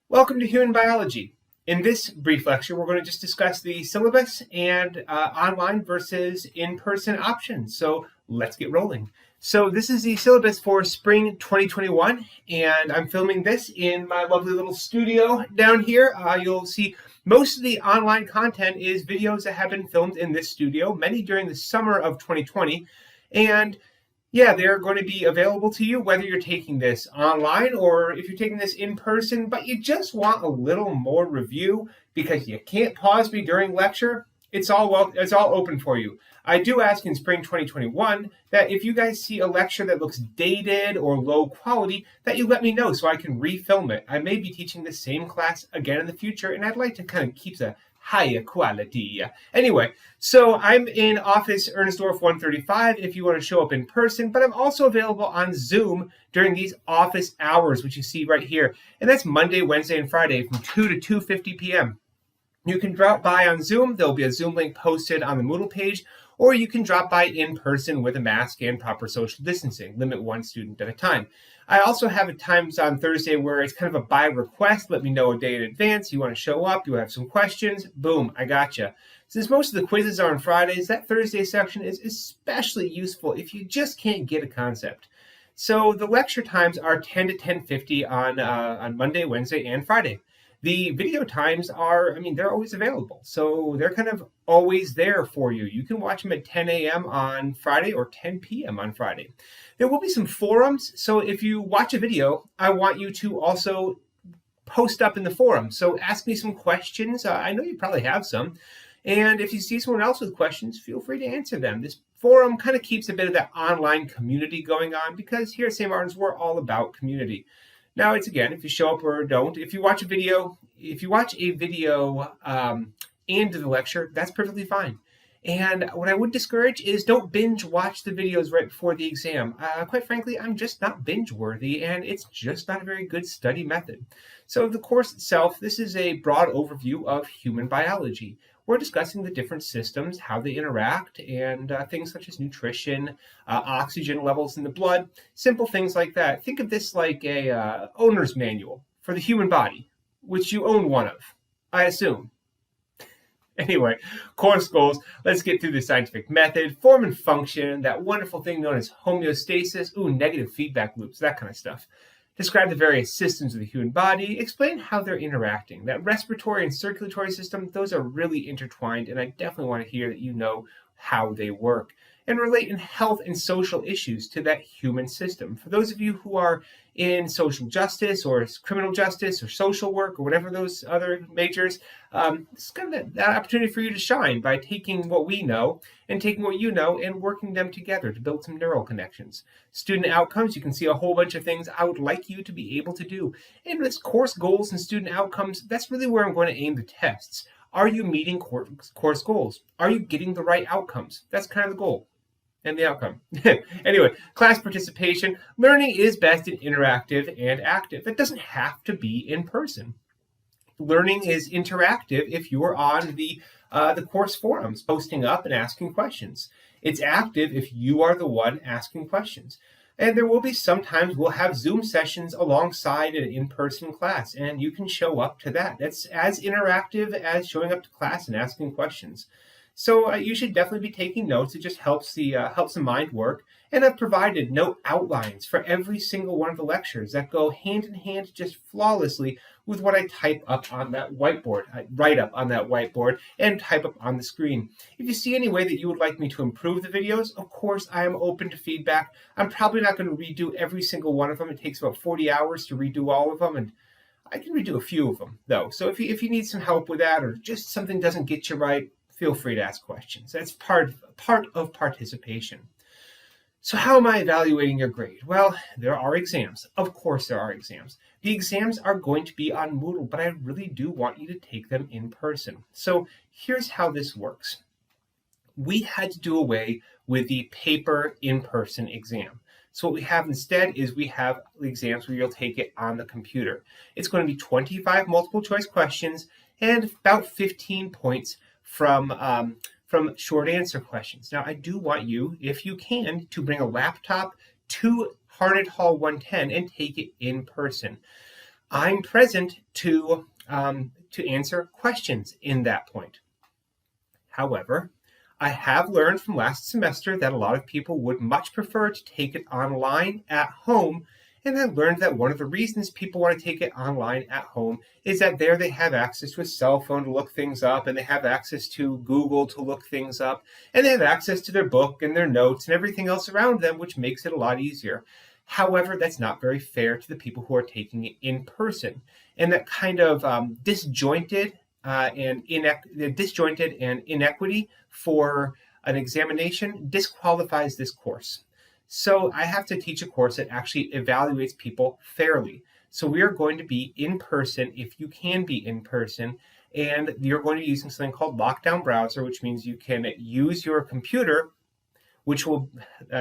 Welcome to Human Biology. In this brief lecture, we're going to just discuss the syllabus and online versus in-person options. So let's get rolling. So this is the syllabus for spring 2021, and I'm filming this in my lovely little studio down here. You'll see most of the online content is videos that have been filmed in this studio, many during the summer of 2020, and yeah, they're going to be available to you whether you're taking this online or if you're taking this in person, but you just want a little more review because you can't pause me during lecture. It's all open for you. I do ask in spring 2021 that if you guys see a lecture that looks dated or low quality, that you let me know so I can refilm it. I may be teaching the same class again in the future, and I'd like to kind of keep the higher quality. Anyway, so I'm in office Ernsdorf 135 if you want to show up in person, but I'm also available on Zoom during these office hours, which you see right here. And that's Monday, Wednesday, and Friday from 2 to 2:50 p.m. You can drop by on Zoom. There'll be a Zoom link posted on the Moodle page, or you can drop by in person with a mask and proper social distancing. Limit one student at a time. I also have at times on Thursday where it's kind of a by request. Let me know a day in advance. You want to show up, you have some questions, boom, I gotcha. Since most of the quizzes are on Fridays, that Thursday section is especially useful if you just can't get a concept. So the lecture times are 10 to 10:50 on Monday, Wednesday, and Friday. The video times are, they're always available. So they're kind of always there for you. You can watch them at 10 a.m. on Friday or 10 p.m. on Friday. There will be some forums. So if you watch a video, I want you to also post up in the forum. So ask me some questions. I know you probably have some. And if you see someone else with questions, feel free to answer them. This forum kind of keeps a bit of that online community going on because here at St. Martin's, we're all about community. Now, it's again, if you show up or don't, if you watch a video and do the lecture, that's perfectly fine. And what I would discourage is don't binge watch the videos right before the exam. Quite frankly, I'm just not binge worthy, and it's just not a very good study method. So the course itself, this is a broad overview of human biology. We're discussing the different systems, how they interact, and things such as nutrition, oxygen levels in the blood, simple things like that. Think of this like a owner's manual for the human body, which you own one of, I assume. Anyway, course goals. Let's get through the scientific method, form and function, that wonderful thing known as homeostasis, negative feedback loops, that kind of stuff. Describe the various systems of the human body, explain how they're interacting. That respiratory and circulatory system, those are really intertwined, and I definitely want to hear that you know how they work. And relate in health and social issues to that human system. For those of you who are in social justice or criminal justice or social work or whatever those other majors, it's kind of that opportunity for you to shine by taking what we know and taking what you know and working them together to build some neural connections. Student outcomes, you can see a whole bunch of things I would like you to be able to do. And this course goals and student outcomes, that's really where I'm going to aim the tests. Are you meeting course goals? Are you getting the right outcomes? That's kind of the goal. And the outcome. Anyway, class participation. Learning is best in interactive and active. It doesn't have to be in person. Learning is interactive if you're on the course forums, posting up and asking questions. It's active if you are the one asking questions. And there will be sometimes we'll have Zoom sessions alongside an in-person class, and you can show up to that. That's as interactive as showing up to class and asking questions. So you should definitely be taking notes. It just helps the mind work. And I've provided note outlines for every single one of the lectures that go hand in hand just flawlessly with what I type up on that whiteboard. I write up on that whiteboard and type up on the screen. If you see any way that you would like me to improve the videos, of course, I am open to feedback. I'm probably not going to redo every single one of them. It takes about 40 hours to redo all of them, and I can redo a few of them, though. So if you need some help with that or just something doesn't get you right, feel free to ask questions. That's part of participation. So how am I evaluating your grade? Well, there are exams. Of course there are exams. The exams are going to be on Moodle, but I really do want you to take them in person. So here's how this works. We had to do away with the paper in-person exam. So what we have instead is we have exams where you'll take it on the computer. It's going to be 25 multiple choice questions and about 15 points from short answer questions. Now, I do want you, if you can, to bring a laptop to Harnett Hall 110 and take it in person. I'm present to answer questions in that point. However, I have learned from last semester that a lot of people would much prefer to take it online at home. And I learned that one of the reasons people want to take it online at home is that there they have access to a cell phone to look things up, and they have access to Google to look things up, and they have access to their book and their notes and everything else around them, which makes it a lot easier. However, that's not very fair to the people who are taking it in person. And that kind of disjointed and inequity for an examination disqualifies this course. So I have to teach a course that actually evaluates people fairly. So we are going to be in person if you can be in person, and you're going to be using something called Lockdown Browser, which means you can use your computer, which will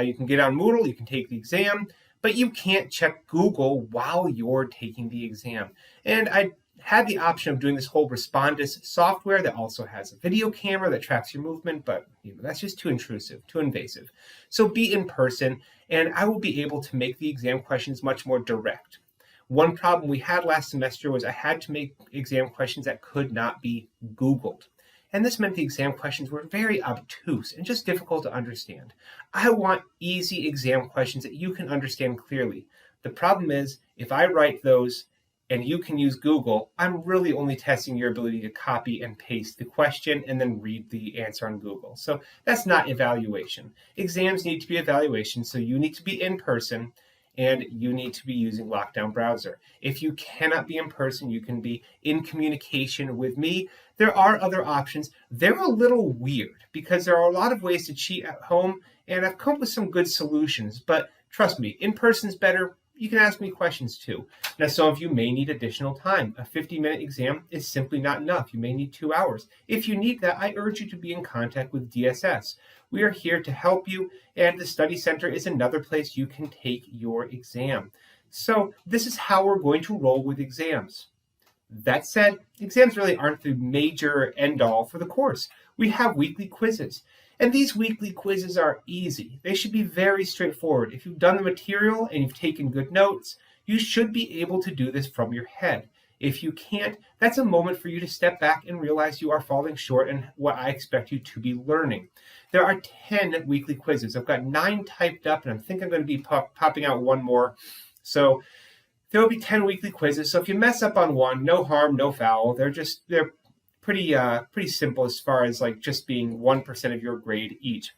you can get on Moodle, you can take the exam, but you can't check Google while you're taking the exam. And I had the option of doing this whole Respondus software that also has a video camera that tracks your movement, but that's just too intrusive, too invasive. So be in person, and I will be able to make the exam questions much more direct. One problem we had last semester was I had to make exam questions that could not be Googled. And this meant the exam questions were very obtuse and just difficult to understand. I want easy exam questions that you can understand clearly. The problem is, if I write those and you can use Google, I'm really only testing your ability to copy and paste the question and then read the answer on Google. So that's not evaluation. Exams need to be evaluation, so you need to be in person and you need to be using Lockdown Browser. If you cannot be in person, you can be in communication with me. There are other options. They're a little weird because there are a lot of ways to cheat at home, and I've come up with some good solutions, but trust me, in person's better. You can ask me questions too. Now, some of you may need additional time. A 50-minute exam is simply not enough. You may need 2 hours. If you need that, I urge you to be in contact with DSS. We are here to help you, and the study center is another place you can take your exam. So this is how we're going to roll with exams. That said, exams really aren't the major end-all for the course. We have weekly quizzes. And these weekly quizzes are easy. They should be very straightforward. If you've done the material and you've taken good notes, you should be able to do this from your head. If you can't, that's a moment for you to step back and realize you are falling short in what I expect you to be learning. There are 10 weekly quizzes. I've got 9 typed up, and I think I'm going to be popping out one more. So there will be 10 weekly quizzes. So if you mess up on one, no harm, no foul. They're pretty simple as far as like just being 1% of your grade each.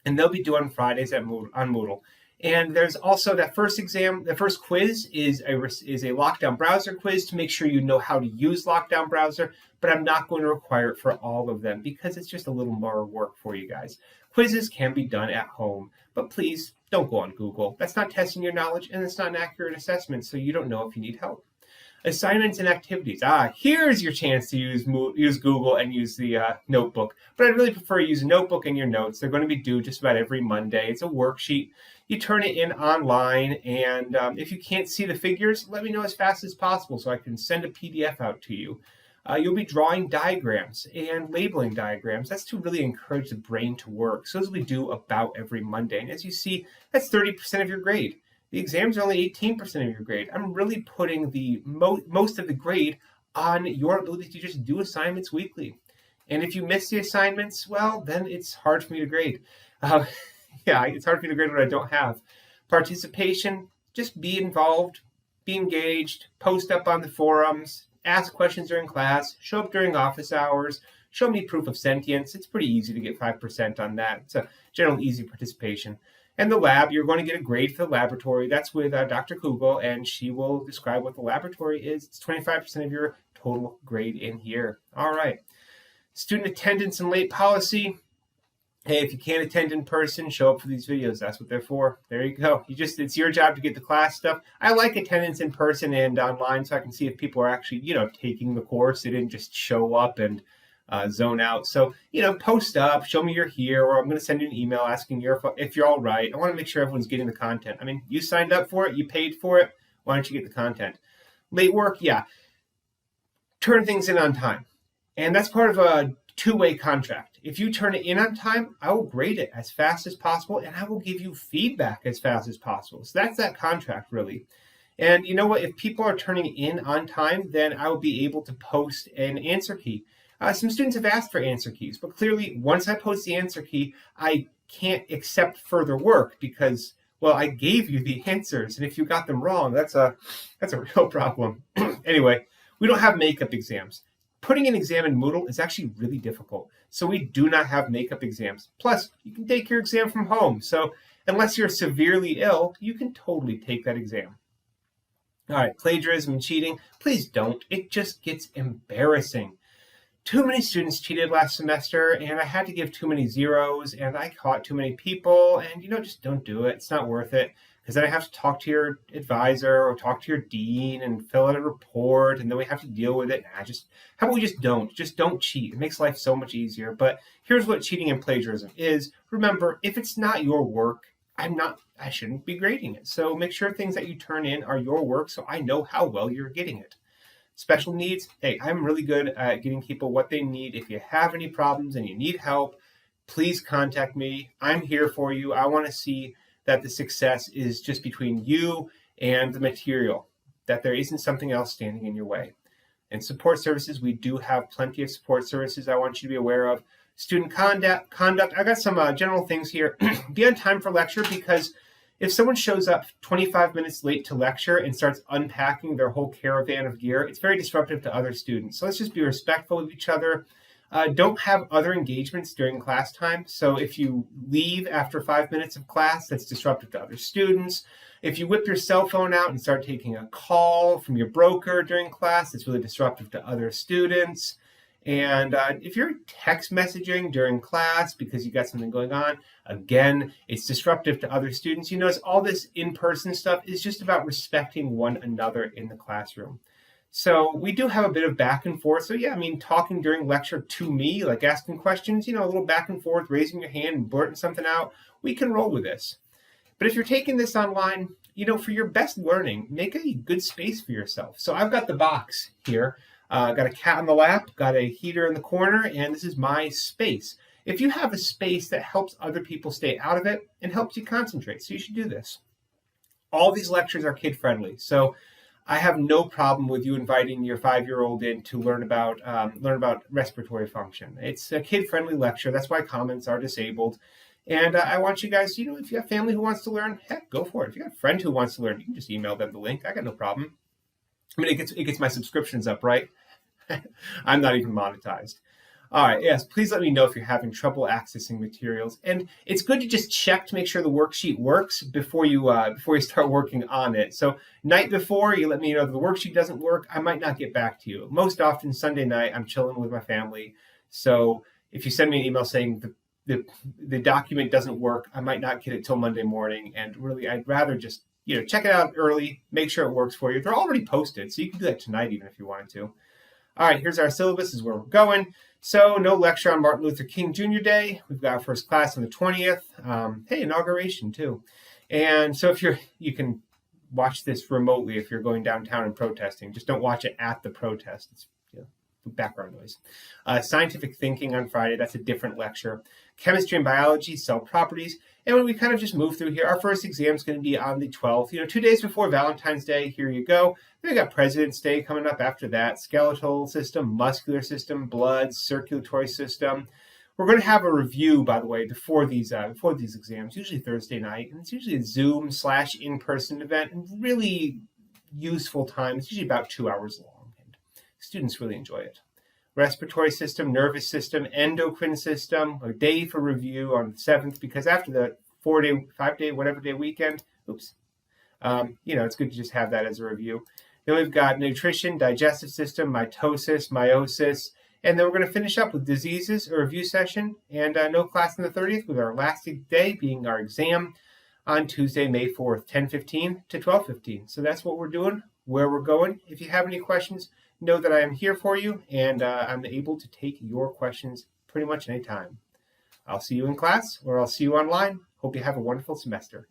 And they'll be due on Fridays on Moodle. And there's also that first exam, the first quiz is a Lockdown Browser quiz to make sure you know how to use Lockdown Browser, but I'm not going to require it for all of them because it's just a little more work for you guys. Quizzes can be done at home, but please don't go on Google. That's not testing your knowledge, and it's not an accurate assessment, so you don't know if you need help. Assignments and activities. Here's your chance to use Google and use the notebook. But I'd really prefer you use a notebook and your notes. They're going to be due just about every Monday. It's a worksheet. You turn it in online, and if you can't see the figures, let me know as fast as possible so I can send a PDF out to you. You'll be drawing diagrams and labeling diagrams. That's to really encourage the brain to work. So those will be due about every Monday. And as you see, that's 30% of your grade. The exams are only 18% of your grade. I'm really putting the most of the grade on your ability to just do assignments weekly. And if you miss the assignments, well, then it's hard for me to grade. It's hard for me to grade what I don't have. Participation, just be involved, be engaged, post up on the forums, ask questions during class, show up during office hours, show me proof of sentience. It's pretty easy to get 5% on that. It's a general easy participation. And the lab, you're going to get a grade for the laboratory. That's with Dr. Kugel, and she will describe what the laboratory is. It's 25% of your total grade in here. All right. Student attendance and late policy. Hey, if you can't attend in person, show up for these videos. That's what they're for. There you go. It's your job to get the class stuff. I like attendance in person and online so I can see if people are actually, taking the course. They didn't just show up and zone out. So, post up, show me you're here, or I'm going to send you an email asking if you're all right. I want to make sure everyone's getting the content. I mean, you signed up for it, you paid for it. Why don't you get the content? Late work, yeah. Turn things in on time. And that's part of a two-way contract. If you turn it in on time, I will grade it as fast as possible, and I will give you feedback as fast as possible. So that's that contract, really. And you know what? If people are turning in on time, then I will be able to post an answer key. Some students have asked for answer keys, but clearly once I post the answer key, I can't accept further work because, well, I gave you the answers, and if you got them wrong, that's a real problem. Anyway, we don't have makeup exams. Putting an exam in Moodle is actually really difficult, so we do not have makeup exams. Plus, you can take your exam from home, so unless you're severely ill, you can totally take that exam. All right, plagiarism and cheating, please don't. It just gets embarrassing. Too many students cheated last semester, and I had to give too many zeros, and I caught too many people, and just don't do it. It's not worth it, because then I have to talk to your advisor or talk to your dean and fill out a report, and then we have to deal with it. How about we just don't? Just don't cheat. It makes life so much easier. But here's what cheating and plagiarism is. Remember, if it's not your work, I shouldn't be grading it. So make sure things that you turn in are your work so I know how well you're getting it. Special needs, hey, I'm really good at getting people what they need. If you have any problems and you need help, please contact me. I'm here for you. I want to see that the success is just between you and the material, that there isn't something else standing in your way. And support services, we do have plenty of support services I want you to be aware of. Student conduct, I got some general things here. Be on time for lecture, because if someone shows up 25 minutes late to lecture and starts unpacking their whole caravan of gear, it's very disruptive to other students. So let's just be respectful of each other. Don't have other engagements during class time. So if you leave after 5 minutes of class, that's disruptive to other students. If you whip your cell phone out and start taking a call from your broker during class, it's really disruptive to other students. And if you're text messaging during class because you got something going on, again, it's disruptive to other students. You notice all this in-person stuff is just about respecting one another in the classroom. So we do have a bit of back and forth. So yeah, talking during lecture to me, like asking questions, a little back and forth, raising your hand and blurting something out, we can roll with this. But if you're taking this online, for your best learning, make a good space for yourself. So I've got the box here. Got a cat on the lap, got a heater in the corner, and this is my space. If you have a space that helps other people stay out of it and helps you concentrate, so you should do this. All these lectures are kid-friendly, so I have no problem with you inviting your 5-year-old in to learn about respiratory function. It's a kid-friendly lecture. That's why comments are disabled. And I want you guys, if you have family who wants to learn, heck, go for it. If you got a friend who wants to learn, you can just email them the link. I got no problem. It gets my subscriptions up, right? I'm not even monetized. All right, yes, please let me know if you're having trouble accessing materials. And it's good to just check to make sure the worksheet works before you start working on it. So night before, you let me know if the worksheet doesn't work, I might not get back to you. Most often, Sunday night, I'm chilling with my family. So if you send me an email saying the document doesn't work, I might not get it till Monday morning. And really, I'd rather just check it out early, make sure it works for you. They're already posted, so you can do that tonight even if you wanted to. All right, here's our syllabus. This is where we're going. So no lecture on Martin Luther King Jr. Day. We've got first class on the 20th. Hey, inauguration too. And so if you can watch this remotely if you're going downtown and protesting. Just don't watch it at the protest. It's background noise. Scientific thinking on Friday. That's a different lecture. Chemistry and biology, cell properties. And when we kind of just move through here, our first exam is going to be on the 12th. 2 days before Valentine's Day. Here you go. Then we got President's Day coming up after that. Skeletal system, muscular system, blood, circulatory system. We're going to have a review, by the way, before these exams, usually Thursday night. And it's usually a Zoom/in-person event, and really useful time. It's usually about 2 hours long, and students really enjoy it. Respiratory system, nervous system, endocrine system, a day for review on the 7th, because after the 4-day, 5-day, whatever day weekend, it's good to just have that as a review. Then we've got nutrition, digestive system, mitosis, meiosis, and then we're going to finish up with diseases, a review session, and no class on the 30th, with our last day being our exam on Tuesday, May 4th, 10:15 to 12:15. So that's what we're doing, where we're going. If you have any questions, know that I am here for you, and I'm able to take your questions pretty much anytime. I'll see you in class, or I'll see you online. Hope you have a wonderful semester.